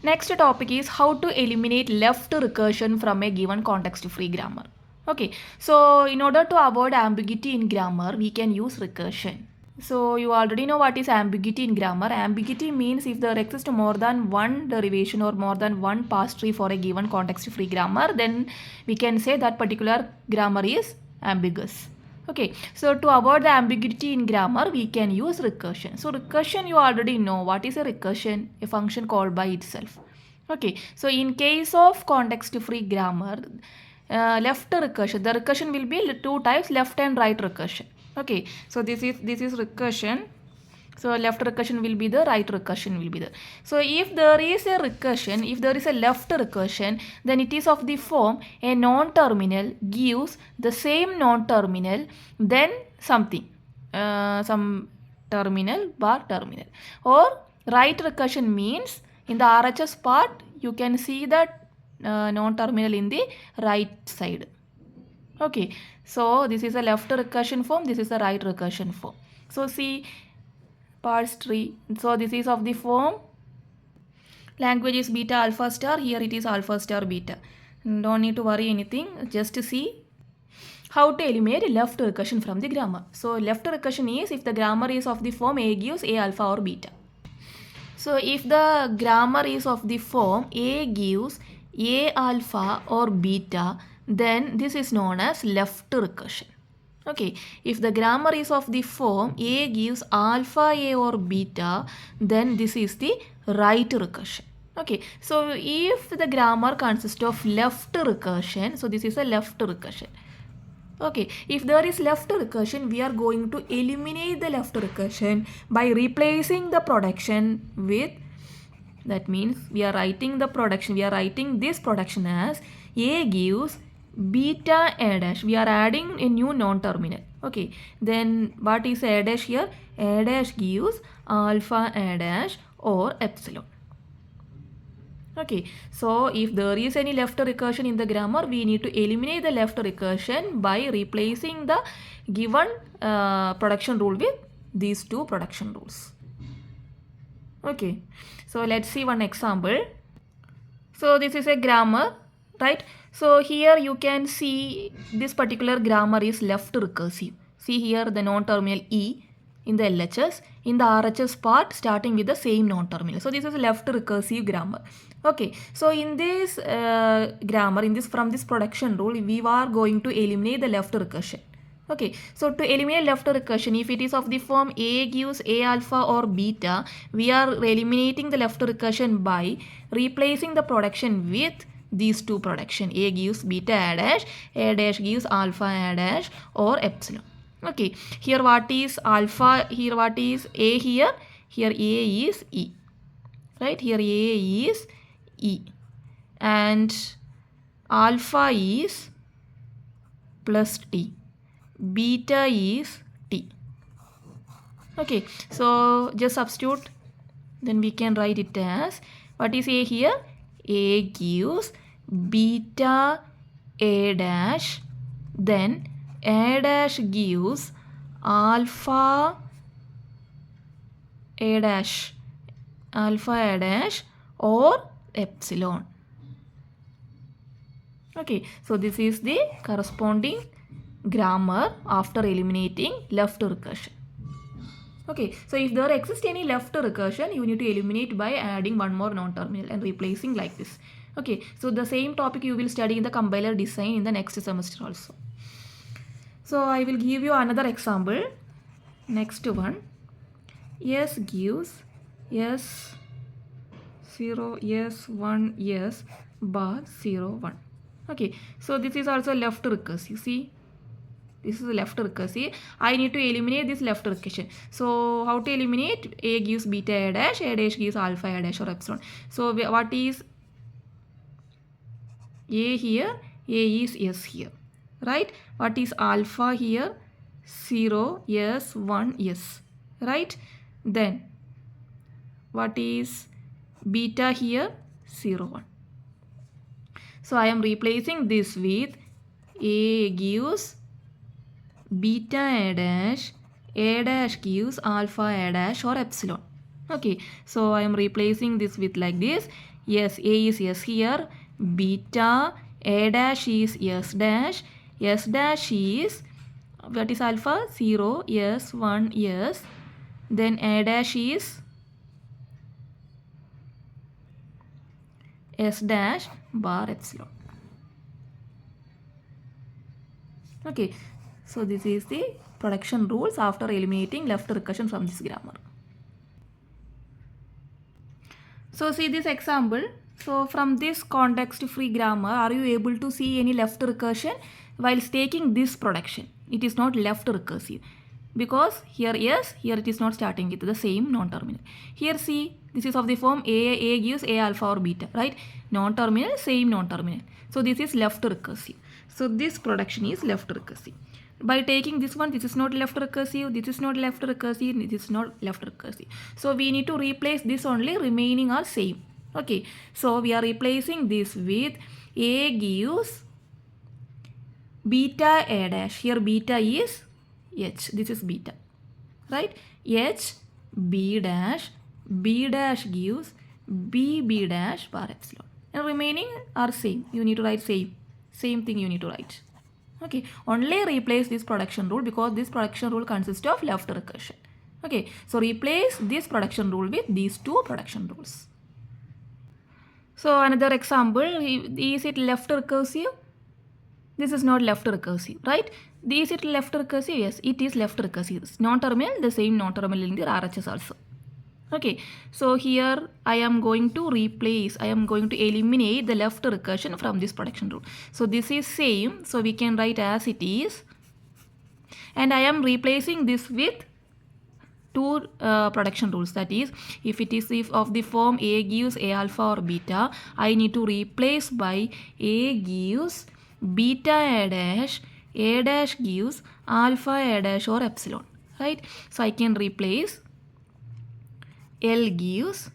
Next topic is how to eliminate left recursion from a given context-free grammar. Okay, so in order to avoid ambiguity in grammar, we can use recursion. So you already know what is ambiguity in grammar. Ambiguity means if there exists more than one derivation or more than one parse tree for a given context-free grammar, then we can say that particular grammar is ambiguous. Okay, so to avoid the ambiguity in grammar, we can use recursion. So recursion, you already know what is a recursion, a function called by itself. Okay, so in case of context-free grammar, left recursion, the recursion will be two types, left and right recursion. Okay, so this is recursion. So left recursion will be there, right recursion will be there. So if there is a recursion, if there is a left recursion, then it is of the form a non-terminal gives the same non-terminal, then something, some terminal bar terminal. Or right recursion means in the RHS part, you can see that non-terminal in the right side. Okay, so this is a left recursion form, this is a right recursion form. So see, parse tree. So this is of the form language is beta alpha star, here it is alpha star beta. Don't need to worry anything, just see how to eliminate left recursion from the grammar. So left recursion is if the grammar is of the form A gives A alpha or beta. So if the grammar is of the form A gives A alpha or beta, then this is known as left recursion. Okay, if the grammar is of the form A gives alpha A or beta, then this is the right recursion. Okay, so if the grammar consists of left recursion, so this is a left recursion. Okay, if there is left recursion, we are going to eliminate the left recursion by replacing the production with, that means we are writing the production, we are writing this production as A gives beta A dash. We are adding a new non-terminal. Okay, then what is A dash here? A dash gives alpha A dash or epsilon. Okay, so if there is any left recursion in the grammar, we need to eliminate the left recursion by replacing the given production rule with these two production rules. Okay, so let's see one example. So this is a grammar, right? So here you can see this particular grammar is left recursive. See here the non-terminal E in the LHS, in the RHS part starting with the same non-terminal. So this is a left recursive grammar. Okay, so in this grammar, from this production rule, we are going to eliminate the left recursion. Okay, so to eliminate left recursion, if it is of the form A gives A alpha or beta, we are eliminating the left recursion by replacing the production with these two production. A gives beta A dash gives alpha A dash or epsilon. Okay, here what is alpha, here what is A here? Here A is E, right? Here A is E and alpha is plus T, beta is T. Okay, so just substitute, then we can write it as, what is A here? A gives beta A dash, then A dash gives alpha A dash or epsilon. Okay, so this is the corresponding grammar after eliminating left recursion. Okay, so if there exists any left recursion, you need to eliminate by adding one more non-terminal and replacing like this. Okay, so the same topic you will study in the compiler design in the next semester also. So I will give you another example. Next one, S gives S0, S1, S bar 0, 1. Okay, so this is also left recursive. See, this is left recursive. I need to eliminate this left recursion. So how to eliminate? A gives beta A dash gives alpha A dash or epsilon. So what is A here? A is S here, right? What is alpha here? 0, S, 1, S, right? Then what is beta here? 0, 1. So I am replacing this with A gives beta A dash gives alpha A dash or epsilon. Okay, so I am replacing this with like this, Yes, A is S here, beta, A dash is S dash is, what is alpha? 0, yes, 1, yes. Then A dash is S dash bar epsilon. Okay, so this is the production rules after eliminating left recursion from this grammar. So see this example. So from this context-free grammar, are you able to see any left recursion while taking this production? It is not left recursive because here yes, here it is not starting with the same non-terminal. Here see, this is of the form A gives A alpha or beta, right? Non-terminal, same non-terminal. So this is left recursive. So this production is left recursive. By taking this one, this is not left recursive, this is not left recursive, this is not left recursive. So we need to replace this only, remaining are same. Okay, so we are replacing this with A gives beta A dash. Here beta is H, this is beta, right? H B dash gives B dash bar epsilon. And remaining are same. You need to write same thing you need to write. Okay, only replace this production rule because this production rule consists of left recursion. Okay, so replace this production rule with these two production rules. So another example, is it left recursive? This is not left recursive, right? Is it left recursive? Yes, it is left recursive. Non-terminal, the same non-terminal in the RHS also. Okay, so here I am going to eliminate the left recursion from this production rule. So this is same, so we can write as it is. And I am replacing this with two production rules. That is, if it is of the form A gives A alpha or beta, I need to replace by A gives beta A dash gives alpha A dash or epsilon, right? So I can replace L gives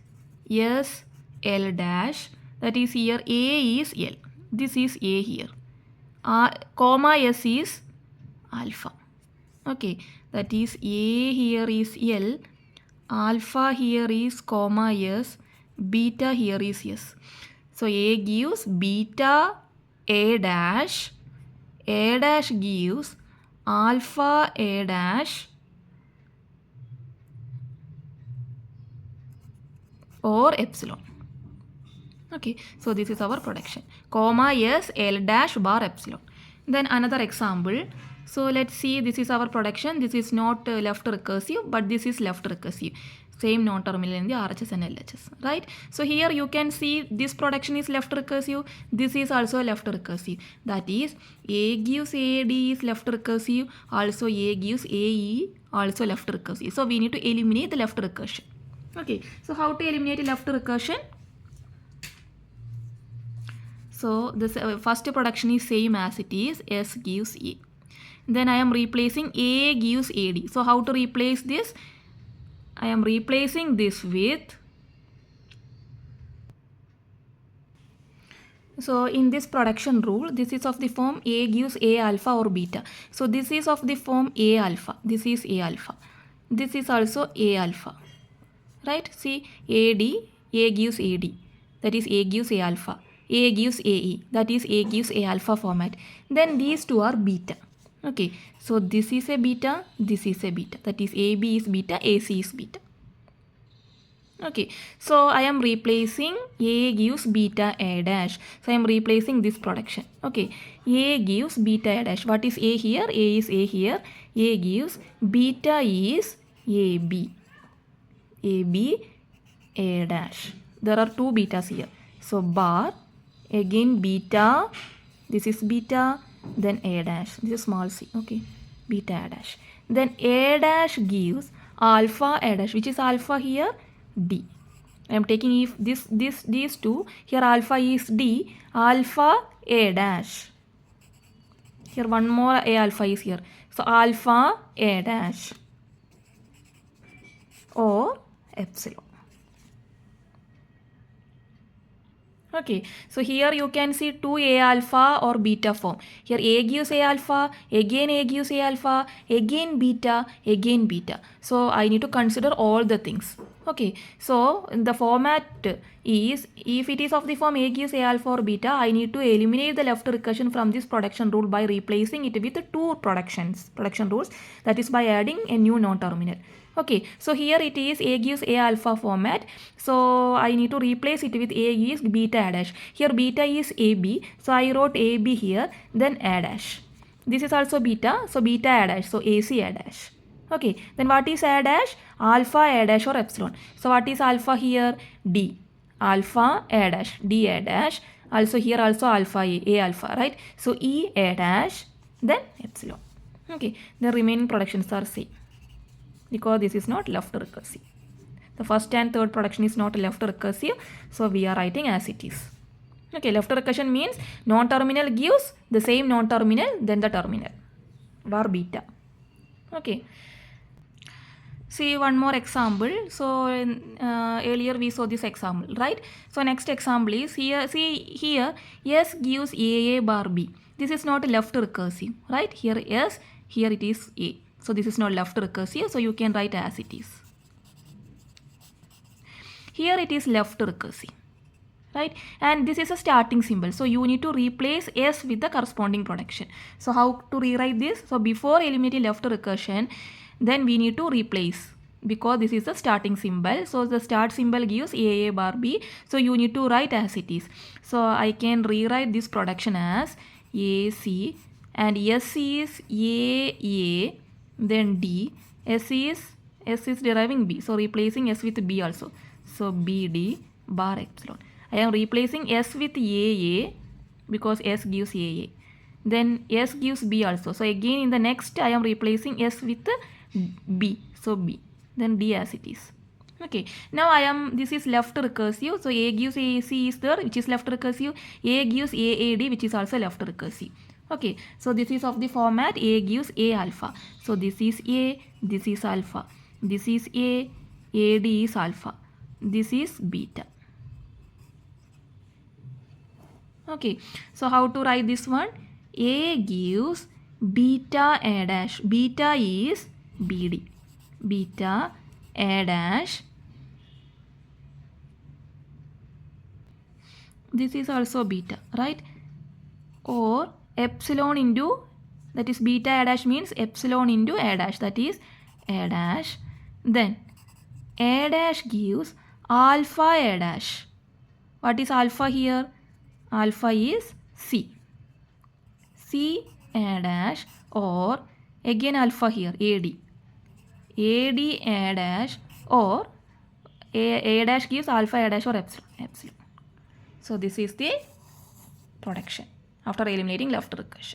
S L dash, that is here A is L, this is A here, comma S is alpha. Okay, that is A here is L, alpha here is comma S, beta here is S. So A gives beta A dash gives alpha A dash or epsilon. Okay, so this is our production, comma S L dash bar epsilon. Then another example. So let's see, this is our production. This is not left recursive, but this is left recursive. Same non-terminal in the RHS and LHS, right? So here you can see this production is left recursive. This is also left recursive. That is, A gives AD is left recursive. Also A gives AE also left recursive. So we need to eliminate the left recursion. Okay, so how to eliminate left recursion? So this first production is same as it is, S gives A. Then I am replacing A gives AD. So how to replace this? I am replacing this with, so in this production rule, this is of the form A gives A alpha or beta. So this is of the form A alpha. This is A alpha. This is also A alpha. Right? See, AD, A gives AD. That is A gives A alpha. A gives AE. That is A gives A alpha format. Then these two are beta. Okay, so this is a beta, this is a beta. That is AB is beta, AC is beta. Okay, so I am replacing A gives beta A dash. So I am replacing this production. Okay, A gives beta A dash. What is A here? A is A here. A gives beta is AB. AB A dash. There are two betas here. So bar, again beta, this is beta, then A dash, this is small c, okay, beta A dash. Then A dash gives alpha A dash, which is alpha here, D. I am taking if these two, here alpha is D, alpha A dash. Here one more A alpha is here. So alpha A dash or epsilon. Okay, so here you can see two A alpha or beta form. Here A gives A alpha, again A gives A alpha, again beta, again beta. So I need to consider all the things. Okay, so the format is, if it is of the form A gives A alpha or beta, I need to eliminate the left recursion from this production rule by replacing it with two production rules, that is by adding a new non-terminal. Okay, so here it is A gives A alpha format, so I need to replace it with A gives beta A dash. Here beta is AB, so I wrote AB here, then A dash. This is also beta, so beta A dash, so AC A dash. Okay, then what is A dash? Alpha A dash or epsilon. So what is alpha here? D. Alpha A dash, D A dash. Also here also alpha A alpha, right? So E A dash, then epsilon. Okay, the remaining productions are same because this is not left recursive. The first and third production is not left recursive, so we are writing as it is. Okay, left recursion means non-terminal gives the same non-terminal then the terminal, var beta. Okay. See one more example. So earlier we saw this example, right? So next example is here. See here, S gives A bar B. This is not left recursive, right? Here S, here it is A. So this is not left recursive. So you can write as it is. Here it is left recursive, right? And this is a starting symbol. So you need to replace S with the corresponding production. So how to rewrite this? So before eliminating left recursion, then we need to replace, because this is the starting symbol. So the start symbol gives A bar B. So you need to write as it is. So I can rewrite this production as AC, and S is A, then D. S is deriving B. So replacing S with B also. So BD bar epsilon. I am replacing S with AA because S gives AA. Then S gives B also. So again in the next I am replacing S with B. So B. Then D as it is. Okay. Now this is left recursive. So A gives AC is there, which is left recursive. A gives AAD, which is also left recursive. Okay. So this is of the format A gives A alpha. So this is A, this is alpha. This is A, AD is alpha. This is beta. Okay. So how to write this one? A gives beta A dash. Beta is BD. Beta A dash. This is also beta, right? Or epsilon into, that is beta A dash means epsilon into A dash, that is A dash. Then A dash gives alpha A dash. What is alpha here? Alpha is C. C A dash, or again alpha here AD. AD A dash, or A dash gives alpha A dash or epsilon. So this is the production after eliminating left recursion.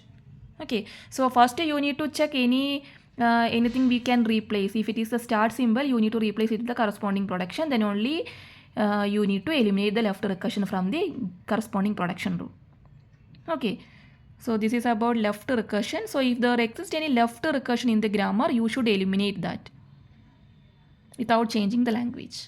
Okay, so first you need to check anything we can replace. If it is the start symbol, you need to replace it with the corresponding production. Then only you need to eliminate the left recursion from the corresponding production rule. Okay, so this is about left recursion. So if there exists any left recursion in the grammar, you should eliminate that without changing the language.